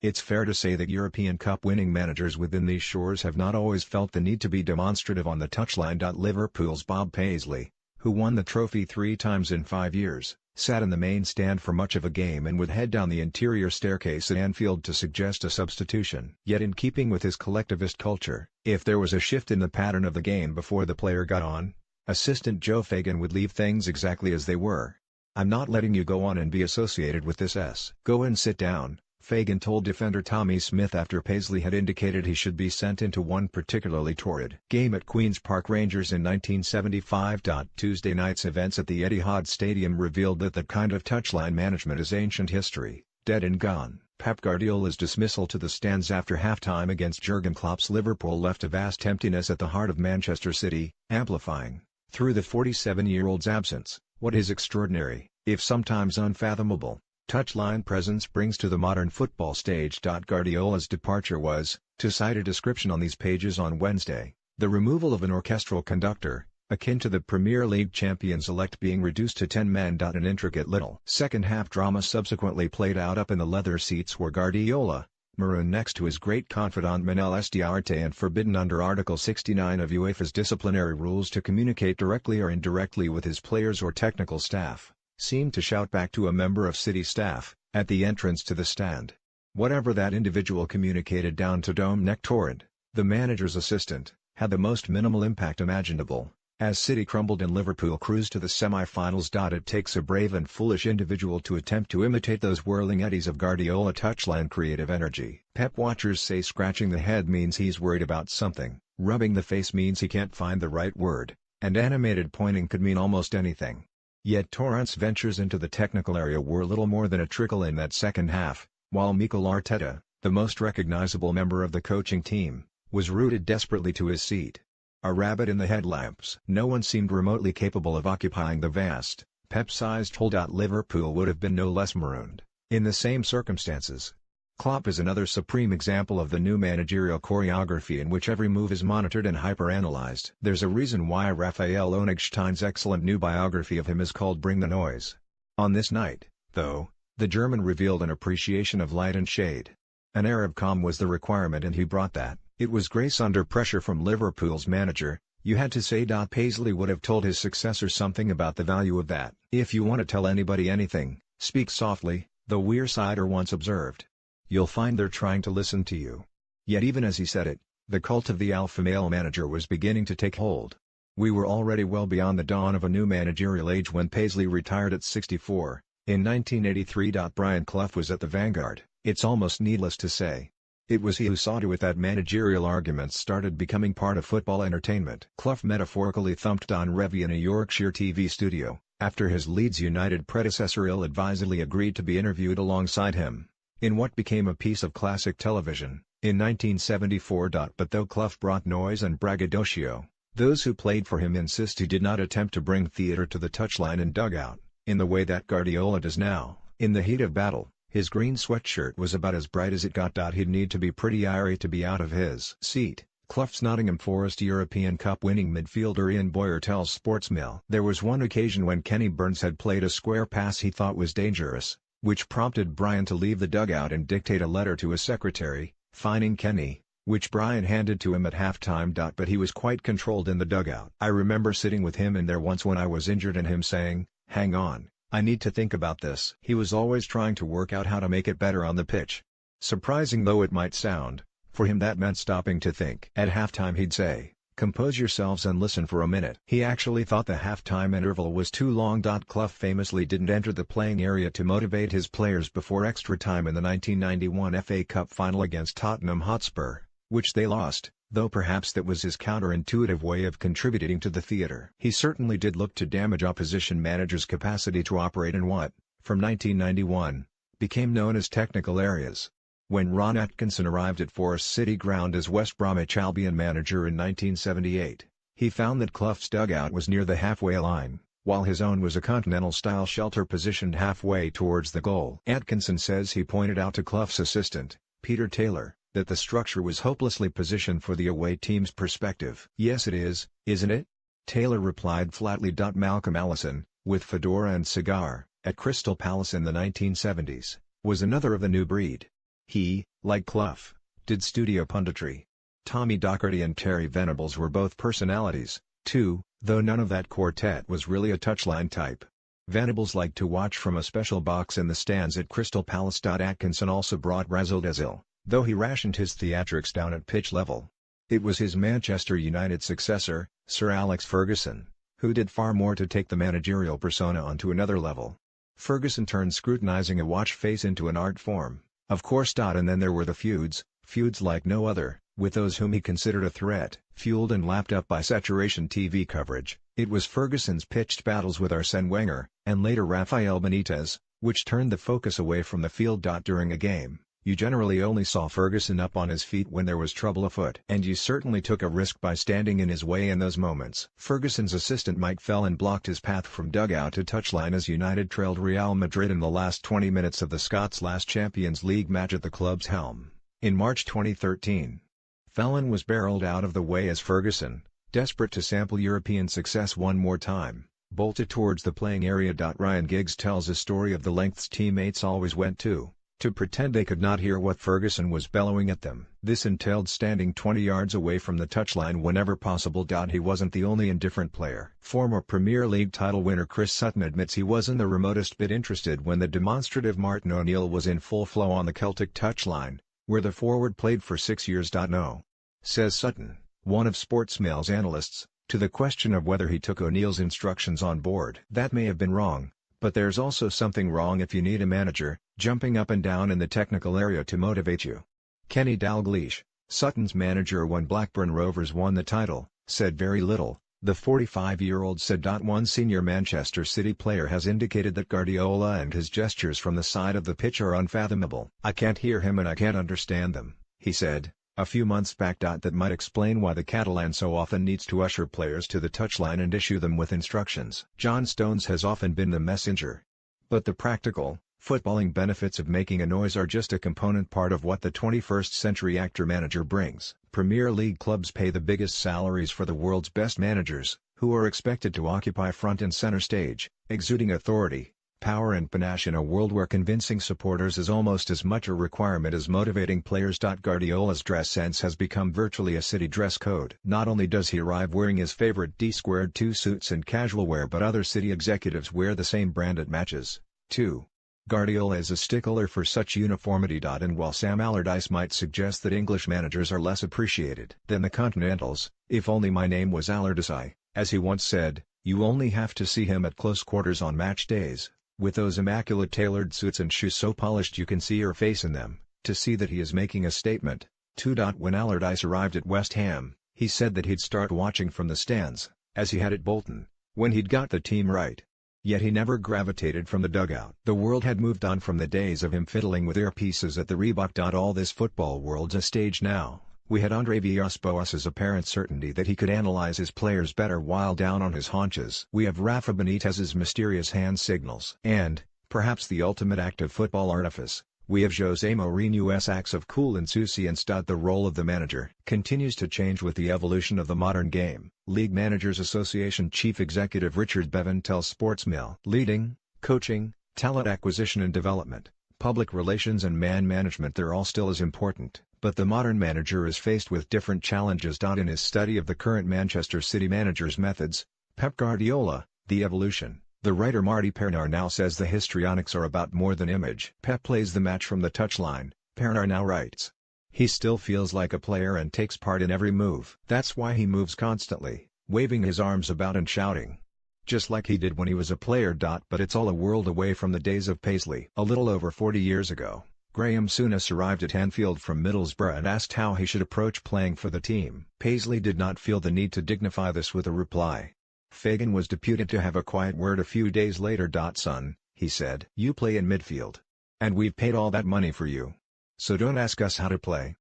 It's fair to say that European Cup winning managers within these shores have not always felt the need to be demonstrative on the touchline. Liverpool's Bob Paisley, who won the trophy 3 times in 5 years, sat in the main stand for much of a game and would head down the interior staircase at Anfield to suggest a substitution. Yet in keeping with his collectivist culture, if there was a shift in the pattern of the game before the player got on, assistant Joe Fagan would leave things exactly as they were. "I'm not letting you go on and be associated with this s. Go and sit down," Fagan told defender Tommy Smith after Paisley had indicated he should be sent into one particularly torrid game at Queen's Park Rangers in 1975. Tuesday night's events at the Etihad Stadium revealed that kind of touchline management is ancient history, dead and gone. Pep Guardiola's dismissal to the stands after halftime against Jurgen Klopp's Liverpool left a vast emptiness at the heart of Manchester City, amplifying, through the 47-year-old's absence, what his extraordinary, if sometimes unfathomable, touchline presence brings to the modern football stage. Guardiola's departure was, to cite a description on these pages on Wednesday, the removal of an orchestral conductor, akin to the Premier League champions-elect being reduced to 10 men. An intricate little second-half drama subsequently played out up in the leather seats where Guardiola, marooned next to his great confidant Manel Estiarte and forbidden under Article 69 of UEFA's disciplinary rules to communicate directly or indirectly with his players or technical staff, seemed to shout back to a member of City staff, at the entrance to the stand. Whatever that individual communicated down to Dome Neck Torrent, the manager's assistant, had the most minimal impact imaginable. As City crumbled and Liverpool cruised to the semi-finals. It takes a brave and foolish individual to attempt to imitate those whirling eddies of Guardiola touchline creative energy. Pep watchers say scratching the head means he's worried about something, rubbing the face means he can't find the right word, and animated pointing could mean almost anything. Yet Torrent's ventures into the technical area were little more than a trickle in that second half, while Mikel Arteta, the most recognizable member of the coaching team, was rooted desperately to his seat. A rabbit in the headlamps. No one seemed remotely capable of occupying the vast, Pep-sized hole. Liverpool would have been no less marooned, in the same circumstances. Klopp is another supreme example of the new managerial choreography in which every move is monitored and hyper-analyzed. There's a reason why Raphael Honigstein's excellent new biography of him is called Bring the Noise. On this night, though, the German revealed an appreciation of light and shade. An air of calm was the requirement and he brought that. It was grace under pressure from Liverpool's manager, you had to say. Paisley would have told his successor something about the value of that. "If you want to tell anybody anything, speak softly," the Weirsider once observed. "You'll find they're trying to listen to you." Yet even as he said it, the cult of the alpha male manager was beginning to take hold. We were already well beyond the dawn of a new managerial age when Paisley retired at 64, in 1983. Brian Clough was at the vanguard, it's almost needless to say. It was he who saw to it that managerial arguments started becoming part of football entertainment. Clough metaphorically thumped Don Revie in a Yorkshire TV studio, after his Leeds United predecessor ill-advisedly agreed to be interviewed alongside him, in what became a piece of classic television, in 1974. But though Clough brought noise and braggadocio, those who played for him insist he did not attempt to bring theatre to the touchline and dugout, in the way that Guardiola does now. In the heat of battle, his green sweatshirt was about as bright as it got. He'd need to be pretty airy to be out of his seat, Clough's Nottingham Forest European Cup winning midfielder Ian Boyer tells Sportsmill. There was one occasion when Kenny Burns had played a square pass he thought was dangerous, which prompted Brian to leave the dugout and dictate a letter to his secretary, fining Kenny, which Brian handed to him at halftime. But he was quite controlled in the dugout. "I remember sitting with him in there once when I was injured and him saying, 'Hang on, I need to think about this.' He was always trying to work out how to make it better on the pitch. Surprising though it might sound, for him that meant stopping to think. At halftime he'd say, 'Compose yourselves and listen for a minute.' He actually thought the halftime interval was too long. Clough famously didn't enter the playing area to motivate his players before extra time in the 1991 FA Cup final against Tottenham Hotspur, which they lost, though perhaps that was his counterintuitive way of contributing to the theatre. He certainly did look to damage opposition managers' capacity to operate in what, from 1991, became known as technical areas. When Ron Atkinson arrived at Forest City Ground as West Bromwich Albion manager in 1978, he found that Clough's dugout was near the halfway line, while his own was a continental-style shelter positioned halfway towards the goal. Atkinson says he pointed out to Clough's assistant, Peter Taylor, that the structure was hopelessly positioned for the away team's perspective. "Yes it is, isn't it?" Taylor replied flatly. Malcolm Allison, with fedora and cigar, at Crystal Palace in the 1970s, was another of the new breed. He, like Clough, did studio punditry. Tommy Docherty and Terry Venables were both personalities, too, though none of that quartet was really a touchline type. Venables liked to watch from a special box in the stands at Crystal Palace. Atkinson also brought razzle-dazzle, though he rationed his theatrics down at pitch level. It was his Manchester United successor, Sir Alex Ferguson, who did far more to take the managerial persona onto another level. Ferguson turned scrutinizing a watch face into an art form, of course. And then there were the feuds like no other, with those whom he considered a threat. Fueled and lapped up by saturation TV coverage, it was Ferguson's pitched battles with Arsene Wenger, and later Rafael Benitez, which turned the focus away from the field. During a game, you generally only saw Ferguson up on his feet when there was trouble afoot. And you certainly took a risk by standing in his way in those moments. Ferguson's assistant Mike Phelan blocked his path from dugout to touchline as United trailed Real Madrid in the last 20 minutes of the Scots' last Champions League match at the club's helm, in March 2013. Phelan was barreled out of the way as Ferguson, desperate to sample European success one more time, bolted towards the playing area. Ryan Giggs tells a story of the lengths teammates always went to pretend they could not hear what Ferguson was bellowing at them. This entailed standing 20 yards away from the touchline whenever possible. He wasn't the only indifferent player. Former Premier League title winner Chris Sutton admits he wasn't the remotest bit interested when the demonstrative Martin O'Neill was in full flow on the Celtic touchline, where the forward played for 6 years. No. Says Sutton, one of Sportsmail's analysts, to the question of whether he took O'Neill's instructions on board. That may have been wrong, but there's also something wrong if you need a manager jumping up and down in the technical area to motivate you. Kenny Dalglish, Sutton's manager when Blackburn Rovers won the title, said very little. The 45-year-old said. One senior Manchester City player has indicated that Guardiola and his gestures from the side of the pitch are unfathomable. I can't hear him and I can't understand them, he said a few months back. That might explain why the Catalan so often needs to usher players to the touchline and issue them with instructions. John Stones has often been the messenger. But the practical, footballing benefits of making a noise are just a component part of what the 21st century actor-manager brings. Premier League clubs pay the biggest salaries for the world's best managers, who are expected to occupy front and center stage, exuding authority, power and panache in a world where convincing supporters is almost as much a requirement as motivating players. Guardiola's dress sense has become virtually a City dress code. Not only does he arrive wearing his favorite D2 suits and casual wear, but other City executives wear the same brand at matches, too. Guardiola is a stickler for such uniformity. And while Sam Allardyce might suggest that English managers are less appreciated than the Continentals, if only my name was Allardyce, as he once said, you only have to see him at close quarters on match days, with those immaculate tailored suits and shoes so polished you can see your face in them, to see that he is making a statement, too. When Allardyce arrived at West Ham, he said that he'd start watching from the stands, as he had at Bolton, when he'd got the team right. Yet he never gravitated from the dugout. The world had moved on from the days of him fiddling with earpieces at the Reebok. All this football world's a stage now. We had Andre Villas-Boas's apparent certainty that he could analyze his players better while down on his haunches. We have Rafa Benitez's mysterious hand signals. And, perhaps the ultimate act of football artifice, we have Jose Mourinho's acts of cool insouciance. The role of the manager continues to change with the evolution of the modern game. League Managers Association Chief Executive Richard Bevan tells Sportsmail. Leading, coaching, talent acquisition and development, public relations and man management, they're all still as important, but the modern manager is faced with different challenges. In his study of the current Manchester City manager's methods, Pep Guardiola, The Evolution, the writer Marty Pernar now says the histrionics are about more than image. Pep plays the match from the touchline, Pernar now writes. He still feels like a player and takes part in every move. That's why he moves constantly, waving his arms about and shouting. Just like he did when he was a player. But it's all a world away from the days of Paisley. A little over 40 years ago, Graham Souness arrived at Anfield from Middlesbrough and asked how he should approach playing for the team. Paisley did not feel the need to dignify this with a reply. Fagan was deputed to have a quiet word a few days later. Son, he said, you play in midfield. And we've paid all that money for you. So don't ask us how to play.